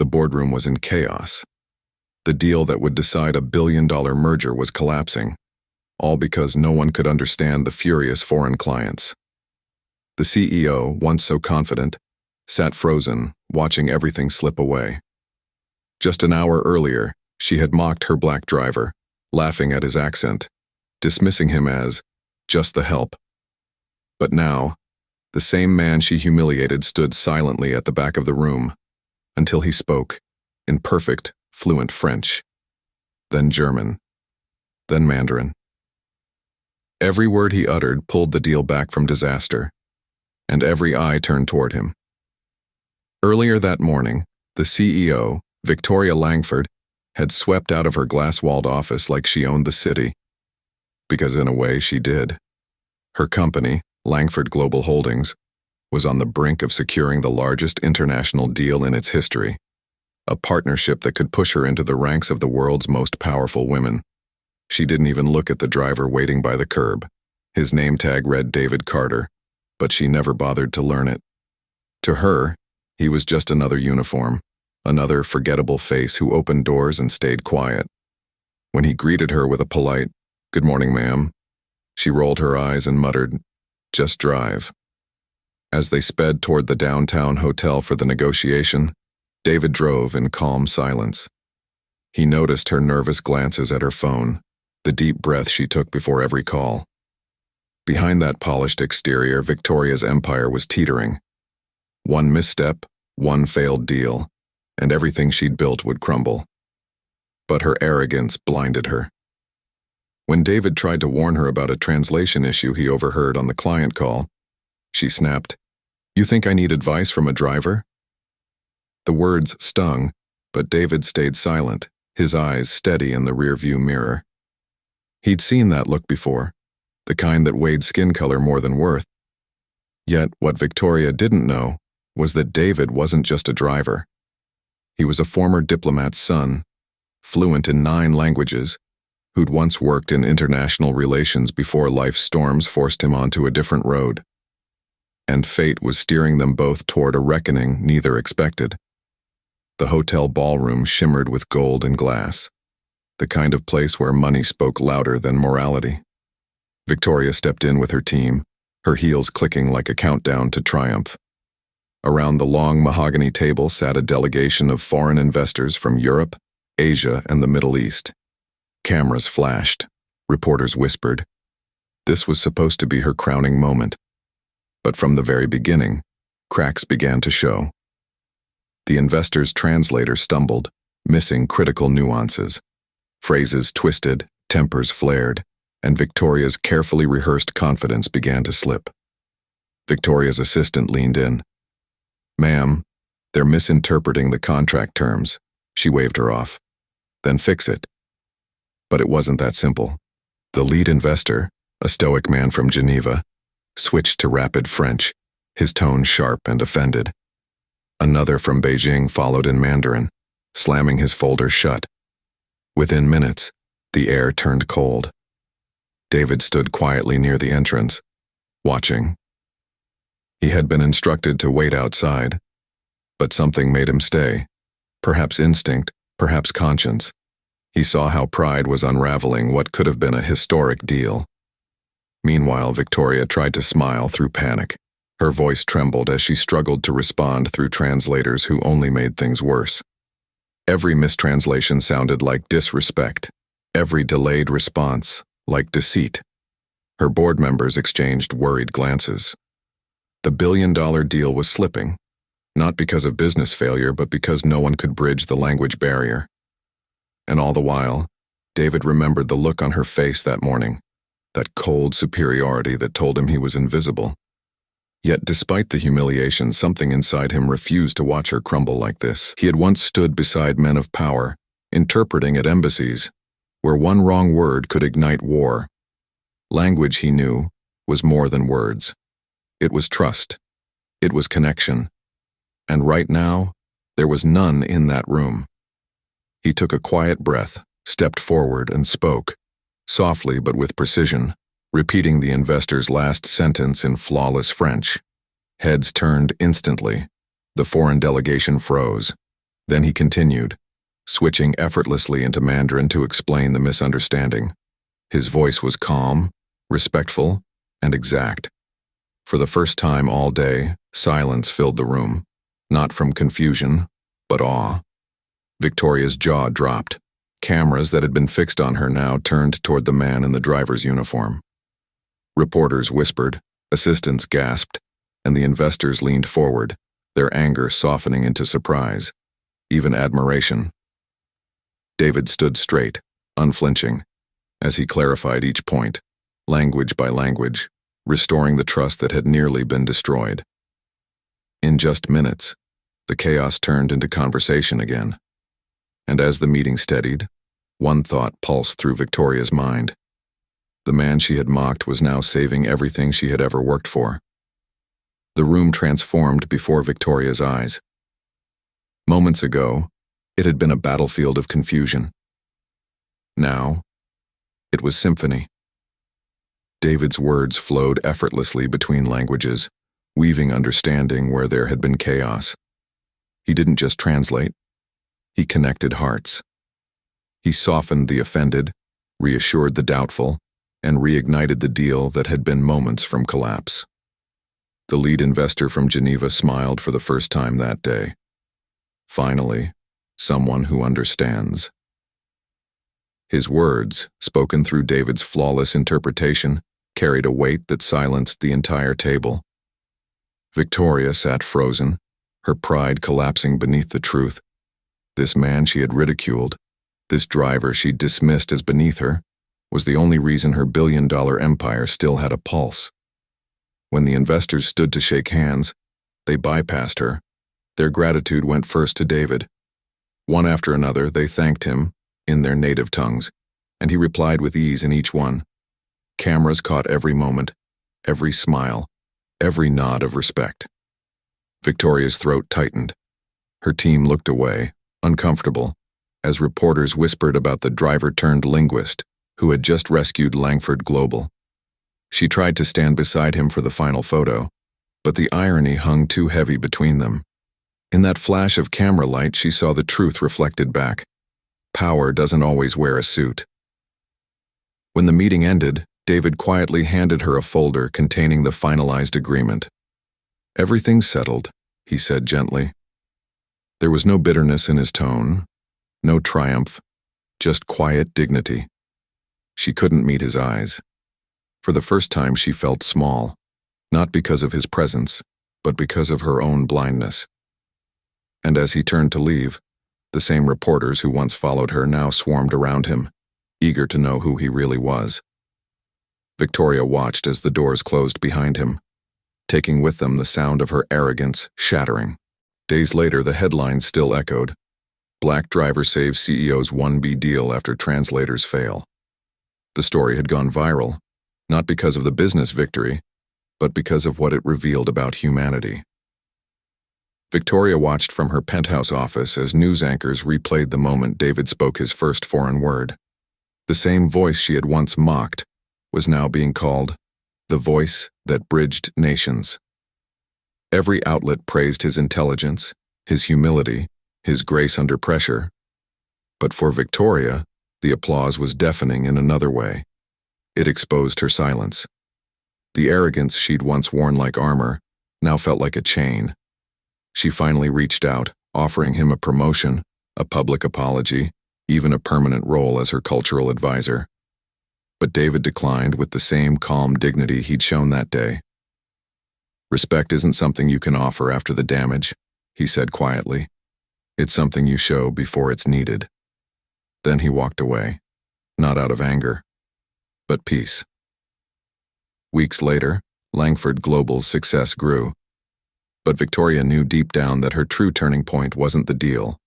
The boardroom was in chaos. The deal that would decide a billion-dollar merger was collapsing, all because no one could understand the furious foreign clients. The CEO, once so confident, sat frozen, watching everything slip away. Just an hour earlier, she had mocked her black driver, laughing at his accent, dismissing him as just the help. But now, the same man she humiliated stood silently at the back of the room, until he spoke, in perfect, fluent French, then German, then Mandarin. Every word he uttered pulled the deal back from disaster, and every eye turned toward him. Earlier that morning, the CEO, Victoria Langford, had swept out of her glass-walled office like she owned the city. Because in a way she did. Her company, Langford Global Holdings, was on the brink of securing the largest international deal in its history, a partnership that could push her into the ranks of the world's most powerful women. She didn't even look at the driver waiting by the curb. His name tag read David Carter, but she never bothered to learn it. To her, he was just another uniform, another forgettable face who opened doors and stayed quiet. When he greeted her with a polite, "Good morning, ma'am," she rolled her eyes and muttered, "Just drive." As they sped toward the downtown hotel for the negotiation, David drove in calm silence. He noticed her nervous glances at her phone, the deep breath she took before every call. Behind that polished exterior, Victoria's empire was teetering. One misstep, one failed deal, and everything she'd built would crumble. But her arrogance blinded her. When David tried to warn her about a translation issue he overheard on the client call, she snapped, "You think I need advice from a driver?" The words stung, but David stayed silent, his eyes steady in the rearview mirror. He'd seen that look before, the kind that weighed skin color more than worth. Yet what Victoria didn't know was that David wasn't just a driver. He was a former diplomat's son, fluent in 9 languages, who'd once worked in international relations before life's storms forced him onto a different road. And fate was steering them both toward a reckoning neither expected. The hotel ballroom shimmered with gold and glass, the kind of place where money spoke louder than morality. Victoria stepped in with her team, her heels clicking like a countdown to triumph. Around the long mahogany table sat a delegation of foreign investors from Europe, Asia, and the Middle East. Cameras flashed, reporters whispered. This was supposed to be her crowning moment. But from the very beginning, cracks began to show. The investor's translator stumbled, missing critical nuances. Phrases twisted, tempers flared, and Victoria's carefully rehearsed confidence began to slip. Victoria's assistant leaned in. "Ma'am, they're misinterpreting the contract terms." She waved her off. "Then fix it." But it wasn't that simple. The lead investor, a stoic man from Geneva, switched to rapid French, his tone sharp and offended. Another from Beijing followed in Mandarin, slamming his folder shut. Within minutes, the air turned cold. David stood quietly near the entrance, watching. He had been instructed to wait outside, but something made him stay. Perhaps instinct, perhaps conscience. He saw how pride was unraveling what could have been a historic deal. Meanwhile, Victoria tried to smile through panic. Her voice trembled as she struggled to respond through translators who only made things worse. Every mistranslation sounded like disrespect, every delayed response like deceit. Her board members exchanged worried glances. The billion-dollar deal was slipping, not because of business failure, but because no one could bridge the language barrier. And all the while, David remembered the look on her face that morning, that cold superiority that told him he was invisible. Yet despite the humiliation, something inside him refused to watch her crumble like this. He had once stood beside men of power, interpreting at embassies, where one wrong word could ignite war. Language, he knew, was more than words. It was trust. It was connection. And right now, there was none in that room. He took a quiet breath, stepped forward, and spoke, softly but with precision, repeating the investor's last sentence in flawless French. Heads turned instantly. The foreign delegation froze. Then he continued, switching effortlessly into Mandarin to explain the misunderstanding. His voice was calm, respectful, and exact. For the first time all day, silence filled the room, not from confusion, but awe. Victoria's jaw dropped. Cameras that had been fixed on her now turned toward the man in the driver's uniform. Reporters whispered, assistants gasped, and the investors leaned forward, their anger softening into surprise, even admiration. David stood straight, unflinching, as he clarified each point, language by language, restoring the trust that had nearly been destroyed. In just minutes, the chaos turned into conversation again. And as the meeting steadied, one thought pulsed through Victoria's mind. The man she had mocked was now saving everything she had ever worked for. The room transformed before Victoria's eyes. Moments ago, it had been a battlefield of confusion. Now, it was symphony. David's words flowed effortlessly between languages, weaving understanding where there had been chaos. He didn't just translate. He connected hearts. He softened the offended, reassured the doubtful, and reignited the deal that had been moments from collapse. The lead investor from Geneva smiled for the first time that day. Finally, someone who understands. His words, spoken through David's flawless interpretation, carried a weight that silenced the entire table. Victoria sat frozen, her pride collapsing beneath the truth. This man she had ridiculed, this driver she dismissed as beneath her, was the only reason her billion-dollar empire still had a pulse. When the investors stood to shake hands, they bypassed her. Their gratitude went first to David. One after another, they thanked him, in their native tongues, and he replied with ease in each one. Cameras caught every moment, every smile, every nod of respect. Victoria's throat tightened. Her team looked away, uncomfortable, as reporters whispered about the driver-turned-linguist who had just rescued Langford Global. She tried to stand beside him for the final photo, but the irony hung too heavy between them. In that flash of camera light, she saw the truth reflected back. Power doesn't always wear a suit. When the meeting ended, David quietly handed her a folder containing the finalized agreement. "Everything's settled," he said gently. There was no bitterness in his tone, no triumph, just quiet dignity. She couldn't meet his eyes. For the first time she felt small, not because of his presence, but because of her own blindness. And as he turned to leave, the same reporters who once followed her now swarmed around him, eager to know who he really was. Victoria watched as the doors closed behind him, taking with them the sound of her arrogance shattering. Days later, the headlines still echoed. Black driver saves CEO's 1B deal after translators fail. The story had gone viral, not because of the business victory, but because of what it revealed about humanity. Victoria watched from her penthouse office as news anchors replayed the moment David spoke his first foreign word. The same voice she had once mocked was now being called the voice that bridged nations. Every outlet praised his intelligence, his humility, his grace under pressure. But for Victoria, the applause was deafening in another way. It exposed her silence. The arrogance she'd once worn like armor now felt like a chain. She finally reached out, offering him a promotion, a public apology, even a permanent role as her cultural advisor. But David declined with the same calm dignity he'd shown that day. "Respect isn't something you can offer after the damage," he said quietly. "It's something you show before it's needed." Then he walked away, not out of anger, but peace. Weeks later, Langford Global's success grew. But Victoria knew deep down that her true turning point wasn't the deal.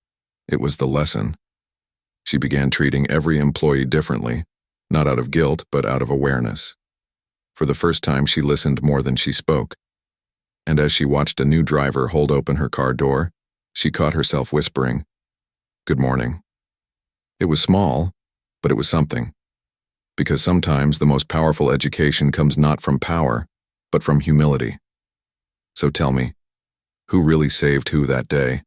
It was the lesson. She began treating every employee differently, not out of guilt, but out of awareness. For the first time, she listened more than she spoke. And as she watched a new driver hold open her car door, she caught herself whispering, "Good morning." It was small, but it was something. Because sometimes the most powerful education comes not from power, but from humility. So tell me, who really saved who that day?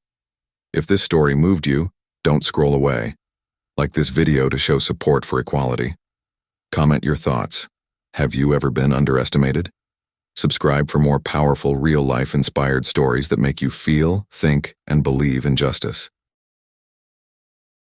If this story moved you, don't scroll away. Like this video to show support for equality. Comment your thoughts. Have you ever been underestimated? Subscribe for more powerful, real-life inspired stories that make you feel, think, and believe in justice.